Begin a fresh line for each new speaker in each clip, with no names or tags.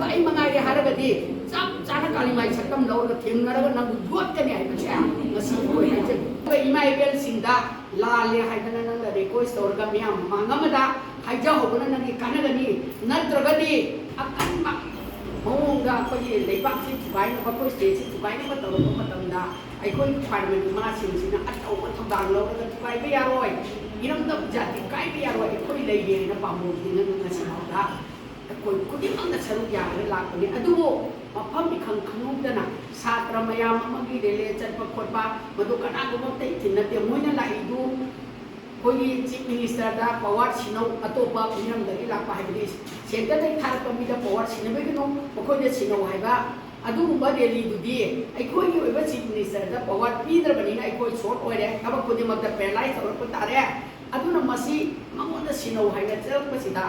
ꯑꯗꯨꯒ ꯑꯩ ꯃꯉꯥꯏꯔꯦ ꯍꯥꯏꯔꯒꯗꯤ ꯆꯞ ꯆꯥꯅ ꯀꯥꯂꯤꯃꯥꯏ ꯁꯛꯇꯝ ꯂꯧꯔꯒ ꯊꯦꯡꯅꯔꯒ ꯅꯪꯕꯨ ꯌꯣꯠꯀꯅꯤ ꯍꯥꯏꯕꯁꯦ ꯉꯁꯤ ꯑꯩꯈꯣꯏ ꯍꯥꯏꯖꯒꯦ ꯑꯗꯨꯒ ꯏꯃꯥ ꯏꯕꯦꯜꯁꯤꯡꯗ ꯂꯥꯜꯂꯦ ꯍꯥꯏꯗꯅ ꯅꯪꯅ ꯔꯤꯀ꯭ꯋꯦꯁ ꯇꯧꯔꯒ ꯃꯤꯌꯥꯝ ꯃꯃꯥꯡ ꯑꯃꯗ ꯍꯥꯏꯖꯍꯧꯕꯅ ꯅꯪꯒꯤ ꯀꯥꯟꯅꯒꯅꯤ ꯅꯠꯇ꯭ꯔꯒꯗꯤ ꯑꯀꯟꯕ ꯃꯑꯣꯡꯗ ꯑꯩꯈꯣꯏꯒꯤ ꯂꯩꯕꯥꯛꯁꯤ ꯊꯨꯒꯥꯏꯅꯕ ꯑꯩꯈꯣꯏ ꯁ꯭ꯇꯦꯠꯁꯤ ꯊꯨꯒꯥꯏꯅꯕ ꯇꯧꯔꯛꯄ ꯃꯇꯝꯗ ꯑꯩꯈꯣꯏ ꯄꯥꯔꯂꯤꯌꯥꯃꯦꯟ ꯏꯃꯥꯁꯤꯡꯁꯤꯅ ꯑꯆꯧꯕ ꯊꯧꯗꯥꯡ ꯂꯧꯔꯒ ꯊꯨꯒꯥꯏꯕ ꯌꯥꯔꯣꯏ ꯏꯔꯝꯗꯝ ꯖꯥꯇꯤ ꯀꯥꯏꯕ ꯌꯥꯔꯣꯏ ꯑꯩꯈꯣꯏ ꯂꯩꯒꯦꯅ ꯄꯥꯝꯕꯣꯝꯁꯤꯡꯅ ꯉꯁꯤꯐꯥꯎꯗ ꯑꯩꯈꯣꯏ ꯈꯨꯗꯤꯡꯃꯛꯅ ꯁꯔꯨꯛ ꯌꯥꯔꯒ ꯂꯥꯛꯄꯅꯤ ꯑꯗꯨꯕꯨ ꯃꯐꯝ ꯏꯈꯪ ꯈꯪꯍꯧꯗꯅ ꯁꯥꯇ꯭ꯔ ꯃꯌꯥꯝ ꯑꯃꯒꯤ ꯔꯦꯂꯦ ꯆꯠꯄ ꯈꯣꯠꯄ ꯃꯗꯨ ꯀꯅꯥꯒꯨꯝꯕ ꯏꯊꯤꯟ ꯅꯠꯇꯦ ꯃꯣꯏꯅ ꯂꯥꯛꯏꯗꯨ ꯑꯩꯈꯣꯏꯒꯤ ꯆꯤꯐ ꯃꯤꯅꯤꯁꯇꯔꯗ ꯄꯋꯥꯔ ꯁꯤꯟꯅꯧ ꯑꯇꯣꯞꯄ ꯃꯤꯔꯝꯗꯒꯤ ꯂꯥꯛꯄ ꯍꯥꯏꯕꯗꯤ ꯁꯦꯟꯇꯔꯗꯒꯤ ꯊꯥꯔꯛꯄ ꯃꯤꯗ ꯄꯋꯥꯔ ꯁꯤꯟꯅꯕꯒꯤꯅꯣ ꯃꯈꯣꯏꯗ ꯁꯤꯟꯅꯧ ꯍꯥꯏꯕ ꯑꯗꯨꯒꯨꯝꯕ ꯔꯦꯂꯤꯗꯨꯗꯤ ꯑꯩꯈꯣꯏꯒꯤ ꯑꯣꯏꯕ ꯆꯤꯐ ꯃꯤꯅꯤꯁꯇꯔꯗ ꯄꯋꯥꯔ ꯄꯤꯗ꯭ꯔꯕꯅꯤꯅ ꯑꯩꯈꯣꯏ ꯁꯣꯔꯠ ꯑꯣꯏꯔꯦ ꯊꯕꯛ ꯈꯨꯗꯤꯡꯃꯛꯇ ꯄꯦꯔꯥꯂꯥꯏꯁ ꯇꯧꯔꯛꯄ ꯇꯥꯔꯦ ꯑꯗꯨꯅ ꯃꯁꯤ ꯃꯉꯣꯟꯗ ꯁꯤꯟꯅꯧ ꯍꯥꯏꯅ ꯆꯠꯂꯛꯄꯁꯤꯗ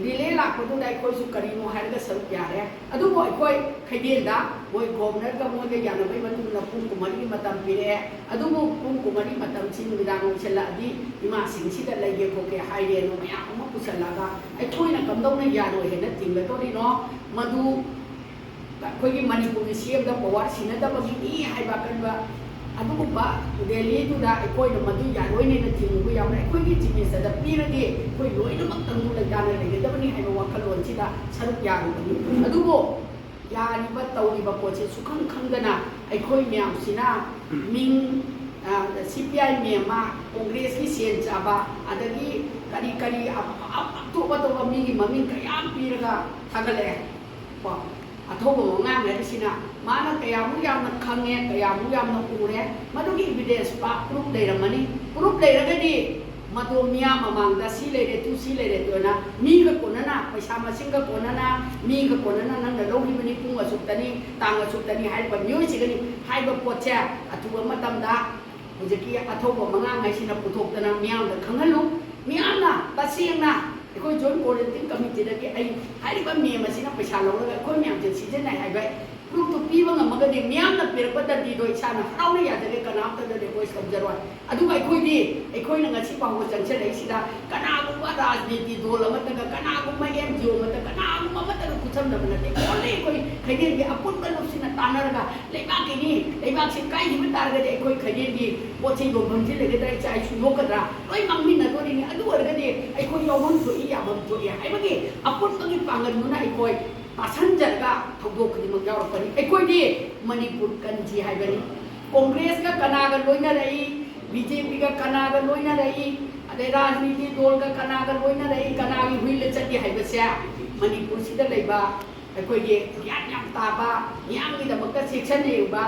ꯔꯤꯂꯦ ꯂꯥꯛꯄꯗꯨꯗ ꯑꯩꯈꯣꯏꯁꯨ ꯀꯔꯤꯅꯣ ꯍꯥꯏꯔꯒ ꯁꯔꯨꯛ ꯌꯥꯔꯦ ꯑꯗꯨꯕꯨ ꯑꯩꯈꯣꯏ ꯈꯩꯗꯦꯜꯗ ꯃꯣꯏ ꯒꯣꯕꯔꯅꯔꯒ ꯃꯣꯏꯒ ꯌꯥꯅꯕꯒꯤ ꯃꯇꯨꯡꯗ ꯄꯨꯡ 9ꯒꯤ ꯃꯇꯝ ꯄꯤꯔꯛꯑꯦ ꯑꯗꯨꯕꯨ ꯄꯨꯡ 9ꯒꯤ ꯃꯇꯝꯁꯤ ꯅꯨꯃꯤꯗꯥꯡ ꯑꯣꯏꯁꯜꯂꯛꯑꯗꯤ ꯏꯃꯥꯁꯤꯡꯁꯤꯗ ꯂꯩꯒꯦ ꯈꯣꯠꯀꯦ ꯍꯥꯏꯔꯦꯅ ꯃꯌꯥꯝ ꯑꯃ ꯄꯨꯁꯜꯂꯒ ꯑꯩꯈꯣꯏꯅ ꯀꯝꯗꯧꯅ ꯌꯥꯔꯣꯏ ꯍꯥꯏꯅ ꯊꯤꯡꯒꯗꯧꯔꯤꯅꯣ ꯃꯗꯨ ꯑꯩꯈꯣꯏꯒꯤ ꯃꯅꯤꯄꯨꯔꯒꯤ ꯁꯤꯑꯦꯝꯗ ꯄꯋꯥꯔ ꯁꯤꯟꯅꯗꯕꯒꯤꯅꯤ ꯍꯥꯏꯕ ꯑꯀꯟꯕ ꯑꯗꯨꯒꯨꯝꯕ ꯔꯦꯂꯤꯗꯨꯗ ꯑꯩꯈꯣꯏꯅ ꯃꯗꯨ ꯌꯥꯔꯣꯏꯅ ꯊꯤꯡꯕ ꯌꯥꯎꯅ ꯑꯩꯈꯣꯏꯒꯤ ꯆꯤꯐ ꯃꯤꯅꯤꯁꯇꯔꯗ ꯄꯤꯔꯗꯤ ꯑꯩꯈꯣꯏ ꯂꯣꯏꯅꯃꯛ ꯇꯪꯗꯨ ꯂꯩꯇꯥꯅ ꯂꯩꯒꯗꯕꯅꯤ ꯍꯥꯏꯕ ꯋꯥꯈꯜꯂꯣꯟꯁꯤꯗ ꯁꯔꯨꯛ ꯌꯥꯔꯨꯕꯅꯤ ꯑꯗꯨꯕꯨ ꯌꯥꯔꯤꯕ ꯇꯧꯔꯤꯕ ꯄꯣꯠꯁꯦ ꯁꯨꯈꯪ ꯈꯪꯗꯅ ꯑꯩꯈꯣꯏ ꯃꯌꯥꯝꯁꯤꯅ ꯃꯤꯡ CPI ꯃꯦꯝꯃ ꯀꯣꯡꯒ꯭ꯔꯦꯁꯀꯤ ꯁꯦꯟ ꯆꯥꯕ ꯑꯗꯒꯤ ꯀꯔꯤ ꯀꯔꯤ ꯑꯇꯣꯞ ꯑꯇꯣꯞꯄ ꯃꯤꯒꯤ ꯃꯃꯤꯡ ꯀꯌꯥꯝ ꯄꯤꯔꯒ ꯊꯥꯒꯠꯂꯛꯑꯦ ꯀꯣ ꯑꯊꯧꯕ ꯃꯉꯥꯡ ꯍꯥꯏꯕꯁꯤꯅ ꯃꯥꯅ ꯀꯌꯥꯃꯨꯛ ꯌꯥꯝꯅ ꯈꯪꯉꯦ ꯀꯌꯥꯃꯨꯛ ꯌꯥꯝꯅ ꯎꯔꯦ ꯃꯗꯨꯒꯤ ꯏꯕꯤꯗꯦꯟꯁ ꯄ꯭ꯔꯨꯞ ꯂꯩꯔꯝꯃꯅꯤ ꯄ꯭ꯔꯨꯞ ꯂꯩꯔꯒꯗꯤ ꯃꯗꯨ ꯃꯤꯌꯥꯝ ꯃꯃꯥꯡꯗ ꯁꯤ ꯂꯩꯔꯦ ꯇꯨ ꯁꯤ ꯂꯩꯔꯦ ꯇꯨꯅ ꯃꯤꯒ ꯀꯣꯟꯅꯅ ꯄꯩꯁꯥ ꯃꯁꯤꯡꯒ ꯀꯣꯟꯅꯅ ꯃꯤꯒ ꯀꯣꯟꯅꯅ ꯅꯪꯅ ꯂꯧꯔꯤꯕꯅꯤ ꯄꯨꯡ ꯑꯁꯨꯛꯇꯅꯤ ꯇꯥꯡ ꯑꯁꯨꯛꯇꯅꯤ ꯍꯥꯏꯔꯤꯕ ꯃꯤꯑꯣꯏꯁꯤꯒꯅꯤ ꯍꯥꯏꯕ ꯄꯣꯠꯁꯦ ꯑꯊꯨꯕ ꯃꯇꯝꯗ ꯍꯧꯖꯤꯛꯀꯤ ꯑꯊꯧꯕ ꯃꯉꯥꯡ ꯍꯥꯏꯁꯤꯅ ꯄꯨꯊꯣꯛꯇꯅ ꯃꯤꯌꯥꯝꯗ ꯈꯪꯍꯜꯂꯨ ꯃꯤꯌꯥꯝꯅ ꯇꯁꯦꯡꯅ ꯑꯩꯈꯣꯏ ꯖꯣꯏꯟ ꯀꯣꯑꯣꯔꯗꯤꯅꯦꯇꯤꯡ ꯀꯃꯤꯇꯤꯗꯒꯤ ꯑꯩ ꯍꯥꯏꯔꯤꯕ ꯃꯦꯝ ꯑꯁꯤꯅ ꯄꯩꯁꯥ ꯂꯧꯔꯒ ꯑꯩꯈꯣꯏ ꯃꯌꯥꯝꯁꯦ ꯁꯤꯖꯤꯟꯅꯩ ꯍꯥꯏꯕ ꯄ꯭ꯔꯨꯐꯇꯨ ꯄꯤꯕ ꯉꯝꯃꯒꯗꯤ ꯃꯤꯌꯥꯝꯅ ꯄꯤꯔꯛꯄ ꯗꯟꯗꯤꯗꯣ ꯏꯁꯥꯅ ꯍꯔꯥꯎꯅ ꯌꯥꯖꯔꯦ ꯀꯅꯥꯝꯇꯗ ꯔꯤꯀ꯭ꯋꯦꯁ ꯇꯧꯖꯔꯣꯏ ꯑꯗꯨꯒ ꯑꯩꯈꯣꯏꯅ ꯉꯁꯤ ꯐꯥꯎꯕ ꯆꯪꯁꯤꯜꯂꯛꯏꯁꯤꯗ ꯀꯅꯥꯒꯨꯝꯕ ꯔꯥꯖꯅꯤꯇꯤ ꯗꯣꯜ ꯑꯃꯠꯇꯒ ꯀꯅꯥꯒꯨꯝꯕ NGO ꯑꯃꯠꯇ ꯀꯅꯥꯒꯨꯝꯕ ꯑꯃꯠꯇꯒ ꯈꯨꯠꯁꯝꯅꯕ ꯅꯠꯇꯦ ꯑꯣꯟꯂꯤ ꯑꯩꯈꯣꯏ ꯈꯩꯗꯦꯜꯒꯤ ꯑꯄꯨꯟꯕ ꯂꯨꯞꯁꯤꯅ ꯇꯥꯟꯅꯔꯒ ꯂꯩꯕꯥꯛꯀꯤꯅꯤ ꯂꯩꯕꯥꯛꯁꯤ ꯀꯥꯏꯈꯤꯕ ꯇꯥꯔꯒꯗꯤ ꯑꯩꯈꯣꯏ ꯈꯩꯗꯦꯜꯒꯤ ꯄꯣꯠꯆꯩ ꯌꯣꯟꯐꯝꯁꯤ ꯂꯩꯒꯗ꯭ꯔꯥ ꯏꯆꯥ ꯏꯁꯨ ꯌꯣꯛꯀꯗ꯭ꯔꯥ ꯂꯣꯏ ꯃꯥꯡꯃꯤꯟꯅꯗꯣꯔꯤꯅꯤ ꯑꯗꯨ ꯑꯣꯏꯔꯒꯗꯤ ꯑꯩꯈꯣꯏ ꯌꯥꯎꯐꯝ ꯊꯣꯛꯏ ꯌꯥꯐꯝ ꯊꯣꯛꯏ ꯍꯥꯏꯕꯒꯤ ꯑꯄꯨꯟꯕꯒꯤ ꯄꯥꯡꯒꯜꯗꯨꯅ ꯑꯩꯈꯣꯏ ꯇꯥꯁꯟꯖꯔꯒ ꯊꯧꯗꯣꯛ ꯈꯨꯗꯤꯡꯃꯛ ꯌꯥꯎꯔꯛꯄꯅꯤ ꯑꯩꯈꯣꯏꯗꯤ ꯃꯅꯤꯄꯨꯔ ꯀꯟꯖꯤ ꯍꯥꯏꯕꯅꯤ ꯀꯣꯡꯒ꯭ꯔꯦꯁꯀ ꯀꯅꯥꯒ ꯂꯣꯏꯅꯔꯛꯏ BJPꯒ ꯀꯅꯥꯒ ꯂꯣꯏꯅꯔꯛꯏ ꯑꯗꯩ ꯔꯥꯖꯅꯤꯇꯤ ꯗꯣꯜꯒ ꯀꯅꯥꯒ ꯂꯣꯏꯅꯔꯛꯏ ꯀꯅꯥꯒꯤ ꯍꯨꯏꯜꯗ ꯆꯠꯂꯤ ꯍꯥꯏꯕꯁꯦ ꯃꯅꯤꯄꯨꯔꯁꯤꯗ ꯂꯩꯕ ꯑꯩꯈꯣꯏꯒꯤ ꯒ꯭ꯌꯥꯟ ꯌꯥꯝ ꯇꯥꯕ ꯃꯤꯌꯥꯝꯒꯤꯗꯃꯛꯇ ꯆꯦꯛꯁꯤꯟꯅ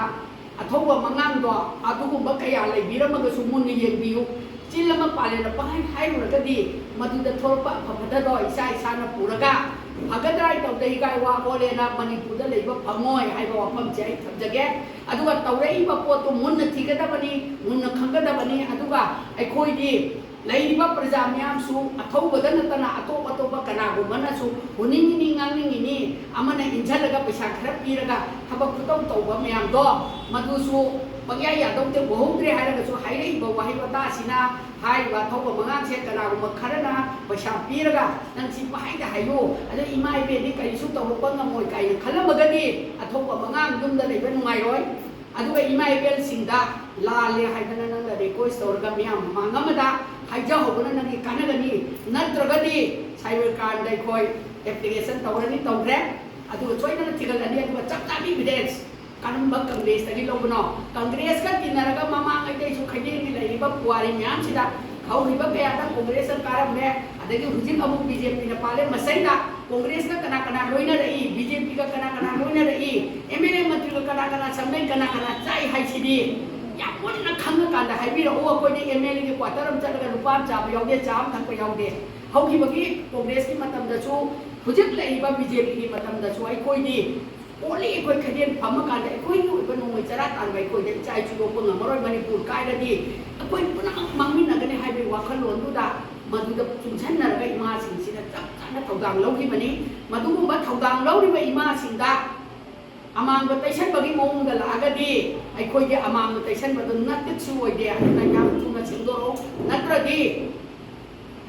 ꯑꯊꯧꯕ ꯃꯉꯥꯡꯗꯣ ꯑꯗꯨꯒꯨꯝꯕ ꯀꯌꯥ ꯂꯩꯕꯤꯔꯝꯃꯒꯁꯨ ꯃꯨꯟꯅ ꯌꯦꯡꯕꯤꯌꯨ ꯆꯤꯜ ꯑꯃ ꯄꯥꯜꯂꯦꯅ ꯄꯪꯍꯥꯏ ꯍꯥꯏꯔꯨꯔꯒꯗꯤ ꯃꯗꯨꯗ ꯊꯣꯛꯂꯛꯄ ꯑꯐꯕꯗꯣ ꯏꯁꯥꯅ ꯄꯨꯔꯒ ꯐꯒꯗ꯭ꯔꯥ ꯇꯧꯗ ꯍꯤꯒꯥꯏ ꯋꯥ ꯑꯣꯜꯂꯦꯅ ꯃꯅꯤꯄꯨꯔꯗ ꯂꯩꯕ ꯐꯪꯉꯣꯏ ꯍꯥꯏꯕ ꯋꯥꯐꯝꯁꯦ ꯑꯩ ꯊꯝꯖꯒꯦ ꯑꯗꯨꯒ ꯇꯧꯔꯛꯏꯕ ꯄꯣꯠꯇꯨ ꯃꯨꯟꯅ ꯊꯤꯒꯗꯕꯅꯤ ꯃꯨꯟꯅ ꯈꯪꯒꯗꯕꯅꯤ ꯑꯗꯨꯒ ꯑꯩꯈꯣꯏꯒꯤ ꯂꯩꯔꯤꯕ ꯄ꯭ꯔꯖꯥ ꯃꯌꯥꯝꯁꯨ ꯑꯊꯧꯕꯗ ꯅꯠꯇꯅ ꯑꯇꯣꯞ ꯑꯇꯣꯞꯄ ꯀꯅꯥꯒꯨꯝꯕꯅꯁꯨ ꯍꯨꯅꯤꯡꯉꯤꯅꯤ ꯉꯥꯡꯅꯤꯡꯉꯤꯅꯤ ꯑꯃꯅ ꯏꯟꯁꯤꯜꯂꯒ ꯄꯩꯁꯥ ꯈꯔ ꯄꯤꯔꯒ ꯊꯕꯛ ꯈꯨꯇꯧ ꯇꯧꯕ ꯃꯌꯥꯝꯗꯣ ꯃꯗꯨꯁꯨ ꯄꯪꯌꯥ ꯌꯥꯗꯧꯗꯦ ꯎꯍꯧꯗ꯭ꯔꯦ ꯍꯥꯏꯔꯒꯁꯨ ꯍꯥꯏꯔꯛꯏꯕ ꯋꯥꯍꯩ ꯋꯥꯇꯥꯁꯤꯅ ꯍꯥꯏꯔꯤꯕ ꯑꯊꯧꯕ ꯃꯉꯥꯡꯁꯦ ꯀꯅꯥꯒꯨꯝꯕ ꯈꯔꯅ ꯄꯩꯁꯥ ꯄꯤꯔꯒ ꯅꯪ ꯁꯤ ꯄꯪꯍꯥꯏꯗ ꯍꯥꯏꯌꯨ ꯑꯗ ꯏꯃꯥ ꯏꯕꯦꯟꯗꯤ ꯀꯔꯤꯁꯨ ꯇꯧꯔꯛꯄ ꯉꯝꯃꯣꯏ ꯀꯥꯏꯅ ꯈꯜꯂꯝꯃꯒꯗꯤ ꯑꯊꯧꯕ ꯃꯉꯥꯡ ꯌꯨꯝꯗ ꯂꯩꯕ ꯅꯨꯡꯉꯥꯏꯔꯣই ꯑꯗꯨꯒ ꯏꯃꯥ ꯏꯕꯦꯜꯁꯤꯡꯗ ꯂꯥꯜꯂꯦ ꯍꯥꯏꯗꯅ ꯅꯪꯅ ꯔꯤꯀ꯭ꯋꯦꯁ ꯇꯧꯔꯒ ꯃꯤꯌꯥꯝ ꯃꯃꯥꯡ ꯑꯃꯗ ꯍꯥꯏꯖꯍꯧꯕꯅ ꯅꯪꯒꯤ ꯀꯥꯟꯅꯒꯅꯤ ꯅꯠꯇ꯭ꯔꯒꯗꯤ ꯁꯥꯏꯕꯔ ꯀ꯭ꯔꯥꯏꯝꯗ ꯑꯩꯈꯣꯏ ꯑꯦꯄ꯭ꯂꯤꯀꯦꯁꯟ ꯇꯧꯔꯦ ꯑꯗꯨꯒ ꯁꯣꯏꯗꯅ ꯊꯤꯒꯠꯂꯅꯤ ꯑꯗꯨꯒ ꯆꯞ ꯆꯥꯕꯤ ꯏꯕꯤꯗꯦꯟꯁ ꯀꯔꯝꯕ ꯀꯪꯒ꯭ꯔꯦꯁꯇꯒꯤ ꯂꯧꯕꯅꯣ ꯀꯪꯒ꯭ꯔꯦꯁꯀ ꯇꯤꯟꯅꯔꯒ ꯃꯃꯥꯡꯉꯩꯗꯩꯁꯨ ꯈꯩꯗꯦꯜꯒꯤ ꯂꯩꯔꯤꯕ ꯄꯨꯋꯥꯔꯤ ꯃꯌꯥꯝꯁꯤꯗ ꯍꯧꯔꯤꯕ ꯀꯌꯥꯗ ꯀꯣꯡꯒ꯭ꯔꯦꯁꯅ ꯀꯥꯔꯝꯃꯦ ꯑꯗꯒꯤ ꯍꯧꯖꯤꯛ ꯑꯃꯨꯛ BJPꯅ ꯄꯥꯜꯂꯦ ꯃꯁꯩꯗ ꯀꯣꯡꯒ꯭ꯔꯦꯁꯀ ꯀꯅꯥ ꯂꯣꯏꯅꯔꯛꯏ BJPꯒ kena loinarꯛꯏ MLA ꯃꯟꯇ꯭ꯔꯤꯒ kena ꯁꯝꯅꯩ kena ꯆꯥꯏ ꯍꯥꯏꯁꯤꯗꯤ ꯌꯥꯝ ꯃꯨꯟꯅ ꯈꯪꯉꯀꯥꯟꯗ ꯍꯥꯏꯕꯤꯔꯛꯑꯣ ꯑꯩꯈꯣꯏꯗꯤ MLAꯒꯤ ꯀ꯭ꯋꯥꯇꯔ ꯑꯃ ꯆꯠꯂꯒ ꯂꯨꯄꯥ ꯑꯃ ꯆꯥꯕ ꯌꯥꯎꯗꯦ ꯆꯥ ꯑꯃ ꯊꯛꯄ ꯌꯥꯎꯗꯦ ꯍꯧꯈꯤꯕꯒꯤ ꯀꯣꯡꯒ꯭ꯔꯦꯁꯀꯤ ꯃꯇꯝꯗꯁꯨ ꯍꯧꯖꯤꯛ ꯂꯩꯔꯤꯕ BJPꯒꯤ ꯃꯇꯝꯗꯁꯨ ꯑꯩꯈꯣꯏꯗꯤ ꯑꯣꯟꯂꯤ ꯑꯩꯈꯣꯏ ꯈꯩꯗꯦꯜ ꯐꯝꯃꯀꯥꯟꯗ ꯑꯩꯈꯣꯏꯒꯤ ꯑꯣꯏꯕ ꯅꯣꯡꯃꯩ ꯆꯔꯥ ꯇꯥꯟꯕ ꯑꯩꯈꯣꯏꯗ ꯏꯆꯥ ꯏꯁꯨ ꯌꯣꯛꯄ ꯉꯝꯃꯔꯣꯏ ꯃꯅꯤꯄꯨꯔ ꯀꯥꯏꯔꯗꯤ ꯑꯩꯈꯣꯏ ꯄꯨꯝꯅꯃꯛ ꯃꯥꯡꯃꯤꯟꯅꯒꯅꯤ ꯍꯥꯏꯕꯒꯤ ꯋꯥꯈꯜꯂꯣꯟꯗꯨꯗ ꯃꯗꯨꯗ ꯆꯨꯡꯁꯟꯅꯔꯒ ꯏꯃꯥꯁꯤꯡꯁꯤꯅ ꯆꯞ ꯆꯥꯅ ꯊꯧꯗꯥꯡ ꯂꯧꯈꯤꯕꯅꯤ ꯃꯗꯨꯒꯨꯝꯕ ꯊꯧꯗꯥꯡ ꯂꯧꯔꯤꯕ ꯏꯃꯥꯁꯤꯡꯗ ꯑꯃꯥꯡꯕ ꯇꯩꯁꯟꯕꯒꯤ ꯃꯑꯣꯡꯗ ꯂꯥꯛꯑꯒꯗꯤ ꯑꯩꯈꯣꯏꯒꯤ ꯑꯃꯥꯡꯕ ꯇꯩꯁꯟꯕꯗꯨ ꯅꯠꯇꯤꯁꯨ ꯑꯣꯏꯗꯦ ꯑꯗꯨꯅ ꯌꯥꯝ ꯊꯨꯅ ꯁꯦꯡꯗꯣꯔꯛꯎ ꯅꯠꯇ꯭ꯔꯗꯤ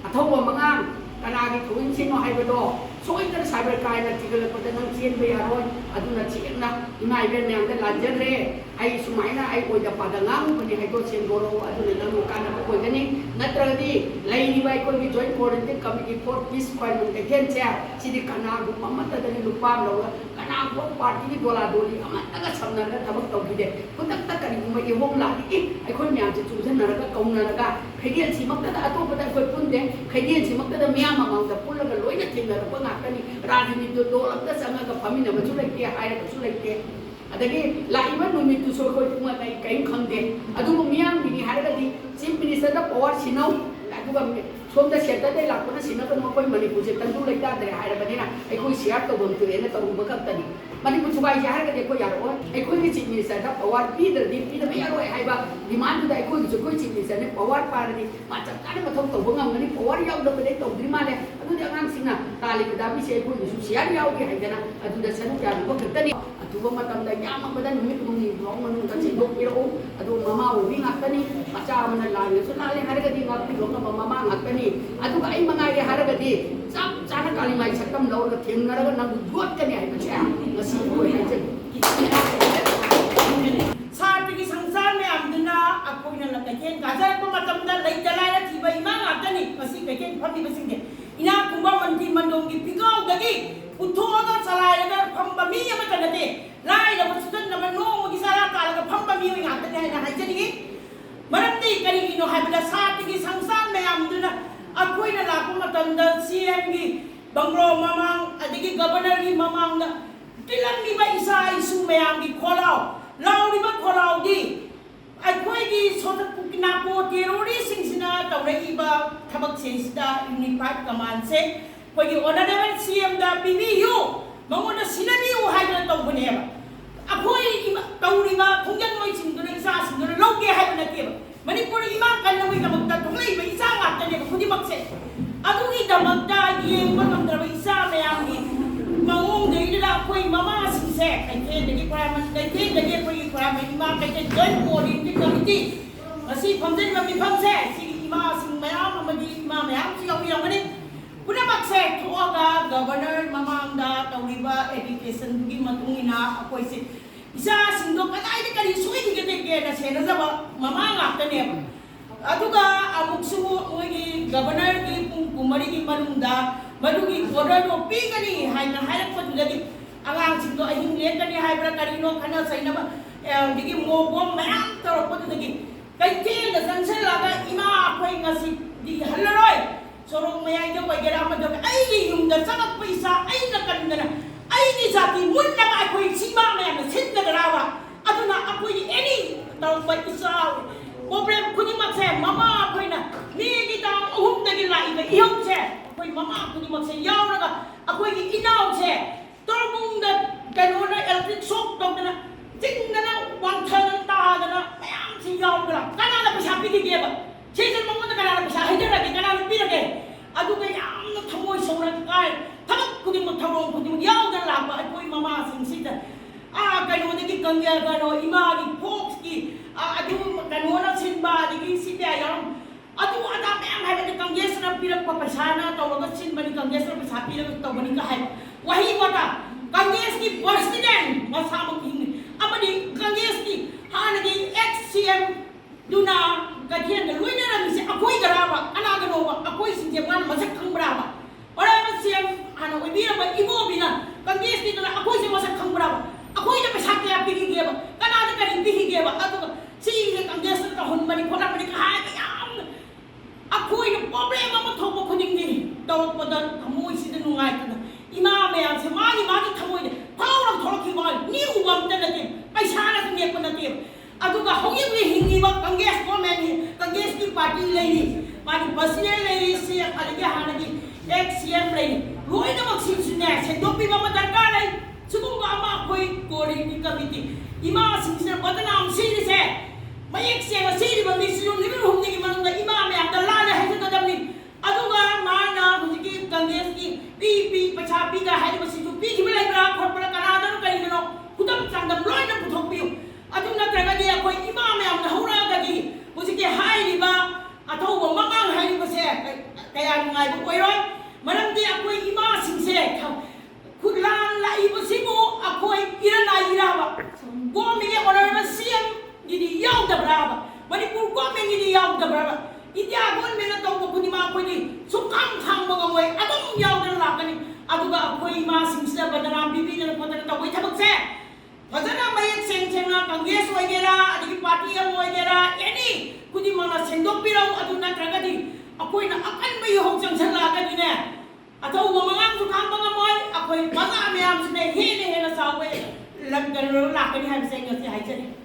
ꯑꯊꯧꯕ ꯃꯉꯥꯡ ꯀꯅꯥꯒꯤ ꯊꯧꯏꯟꯁꯤꯡꯅꯣ ꯍꯥꯏꯕꯗꯣ सोइदन साइबर क्राइम चिगलपद नंग चेंब यारोय अदुना चेंगना इमा इबेन मैम द लाजरे आई सुमाइना आई ओइदा पादंगा बनि हाइदो सेंगोरो अदुना नंग काना कोइगनी नत्रगदि लैनि बाय कोइ joint coordinating committee for peace क्वाइम एगेन चे सिदि कना गु ममतदनि लुपा लो कना गु पार्टी नि दोला दोली अमतगा समनगा थबक तौगिदे कुतक्ता करिगुम इहोम लादि अखोइ म्याम से चुजनरगा कौनरगा खैगेल सिमक्तदा अतोपदा कोइ पुनदे खैगेल सिमक्तदा म्याम मांगदा पुलगा लोइना थिंगरबा ngakani राजनीति दोलमदा संगा फमिनबसु लेके हायरबसु लेके अदगी लाइबा नुमितु सो कोइ पुंगा kai khangde adugo miyam ni haragadi chief minister da power sinau aduga somda seta dai lakona sinaka no koi manipur je tandu laita dre harabani na ai koi share to bontu ena to ba kaptani manipur chubai haragadi ko yaro ai koi ni chief minister da power pi da yaro ai ba demand da ai koi ju koi chief minister ne power parani ma chak kana ma thok to bongam ngani power yaw da be to dri male adu de angam singna tali da bi se koi ju share yaw gi haidana adu da sanu ja ba kaptani adugo matam da yam ba da numit muni long manu da se dok piro adu mama wi ngakani macha mana lani so lale haragadi ngakti long mama ngakani aduga ai mangai re haragadi chap chana kali mai sakam lawra thengnaraga nang duat kani ai bacha ngasi koi haje
सार्टी संसार में आमदना अकोइना लककेन गाजर को मतमदा लैतलाय थिबा इमा ngakani masi keken phami basingge ina kumba manti mandongi pigau dagi uthoga salayaga phamba mi ama kanate lai la musudan na no gi sala kala phamba mi ngakani na haijani maramdi kari no haibada saarटी संसार में आमदना अकोइना लाको मतमदा CM gi bangro mamang adigi governor gi mamang na tilami ba isa isu mayam gi kholao लाउरिबा खोलाउदी अखोइगी सोत कुकिनापो terrorist सिंगसिना तौरइबा थबक सेसिदा unified command से कोइगी honourable CM दा PBU मंगोना सिनाबियू हाइना तौबनेबा अखोइ तौरिबा खुंजन मोइ सिंदुना इसा सिंदुना लौगे हाइबा नतेबा मणिपुर इमा कन्नमि दमकता थोंलइबा इसा वाक्तनेबा खुदिमकसे अदुगी दमकता येंबा नंदरबा इसा मयामगी mangong dei da koi mama singse kaite degi praman kaite degi koi praman ima kaite joint coordinating committee asi phamden ma mi phamse si ima sing mayam amadi ima mayam si yawi yamani puna makse thoga governor mamang da tauriba education gi matungina akoi se isa singdo kadai de kari sui gi de ge da sena jaba mama ngakane aduga amuksu oigi governor gi kumari gi manungda madugi order no pigani haina hailak patulagi angang singdo ahing lekani haibra karino khana sainaba digi mobom mayam taropatulagi kaite da sansel laga ima akhoi ngasi di halaroi sorong mayai da wagera ma da ai gi yum da sanak paisa ai na kandana ai ni jati munna ma akhoi sima mayam sinda garawa aduna akhoi any taropat isa problem khuni makse mama akhoi na ni gi ta uhum dagi lai ba ihom che koi mama kuni makse yauraga akoi gi inaw che torbung da kanona electric shock tokna tingna wangthana ta dana mayam si yauraga kana la pisa pigi ge ba chejen mama da kana la pisa haidara ge kana la pirage adu ga yamna thamoi sora kai thabak kuni mo thamong kuni yauraga la ba koi mama sing sita kanona gi kangya gano ima gi fox gi adu kanona sinba gi sita yaram adu ada mayam haibani congress na pirak pa pasana tawga sin bani congress na pisa pirak tawbani ka hai wahi wata congress ki president masama king amani congress ki hanagi ex CM duna gadhian da luina na mi se akoi garaba ana ga no ba akoi sin je man masak khangbra ba ora ma CM ana oi bi ba ibo bina congress ki duna akoi se masak khangbra ba akoi da pisa ka pigi ge ba kana da kari pigi ge ba adu si ge congress ka hon bani khona bani ka hai ka akoi no problem ama thobo khuding ni tawak padan thamoi sida nungai kana ima mayam se mani thamoi de phawram thorki wal ni ubam ta nate paisa na se nek nate aduga hoyi we hingi ba congress government ni congress ki party leini mani personal leini se alage hanagi ex CM leini roi na mak sin ne se dopi ba darkar lai sugum ba ama koi coordinating committee ima sin se badnam sin se mayek se wa siri ba misilu ni hum ni manunga ima me amda la la hai ta damni aduga mana bujiki congress ki pp pachapi ga hai ba situ pi ki lai bra khot bra kana da kai no kudam changdam loi na puthok pi adu na tra ga dia koi ima me amda haura ga gi bujiki hai ni ba athau ba mangang hai ni ba se kaya ngai ba koi roi maram di akoi ima sing se ꯌꯥꯎꯗꯕ꯭ꯔꯕ India ꯒꯣꯔꯃꯦꯟꯅ ꯇꯧꯕ ꯈꯨꯗꯤꯡꯃꯛ ꯑꯩꯈꯣꯏꯗꯤ ꯁꯨꯛꯈꯪ ꯈꯪꯕ ꯉꯝꯃꯣꯏ ꯑꯗꯨꯝ ꯌꯥꯎꯗꯅ ꯂꯥꯛꯀꯅꯤ ꯑꯗꯨꯒ ꯑꯩꯈꯣꯏ ꯏꯃꯥꯁꯤꯡꯁꯤꯗ ꯕꯗꯅꯥꯝ ꯄꯤꯕꯤꯗꯅ ꯈꯣꯠꯇꯅ ꯇꯧꯕꯒꯤ ꯊꯕꯛꯁꯦ ꯐꯖꯅ ꯃꯌꯦꯛ ꯁꯦꯡꯅ ꯀꯪꯒ꯭ꯔꯦꯁ ꯑꯣꯏꯒꯦꯔꯥ ꯑꯗꯒꯤ ꯄꯥꯔꯇꯤ ꯑꯃ ꯑꯣꯏꯒꯦꯔꯥ ꯑꯦꯅꯤ ꯈꯨꯗꯤꯡꯃꯛꯅ ꯁꯦꯡꯗꯣꯛꯄꯤꯔꯧ ꯑꯗꯨ ꯅꯠꯇ꯭ꯔꯒꯗꯤ ꯑꯩꯈꯣꯏꯅ ꯑꯀꯟꯕ ꯏꯍꯧ ꯆꯪꯁꯜꯂꯛꯑꯒꯗꯤꯅꯦ ꯑꯆꯧꯕ ꯃꯉꯥꯡꯁꯨ ꯈꯥꯡꯕ ꯉꯝꯃꯣꯏ ꯑꯩꯈꯣꯏ ꯄ꯭ꯔꯖꯥ ꯃꯌꯥꯝꯁꯤꯅ ꯍꯦꯟꯅ ꯆꯥꯎꯕ ꯂꯥꯛꯀꯅꯤ ꯍꯥꯏꯕꯁꯦ ꯑꯩ ꯉꯁꯤ ꯍꯥꯏꯖꯔꯤ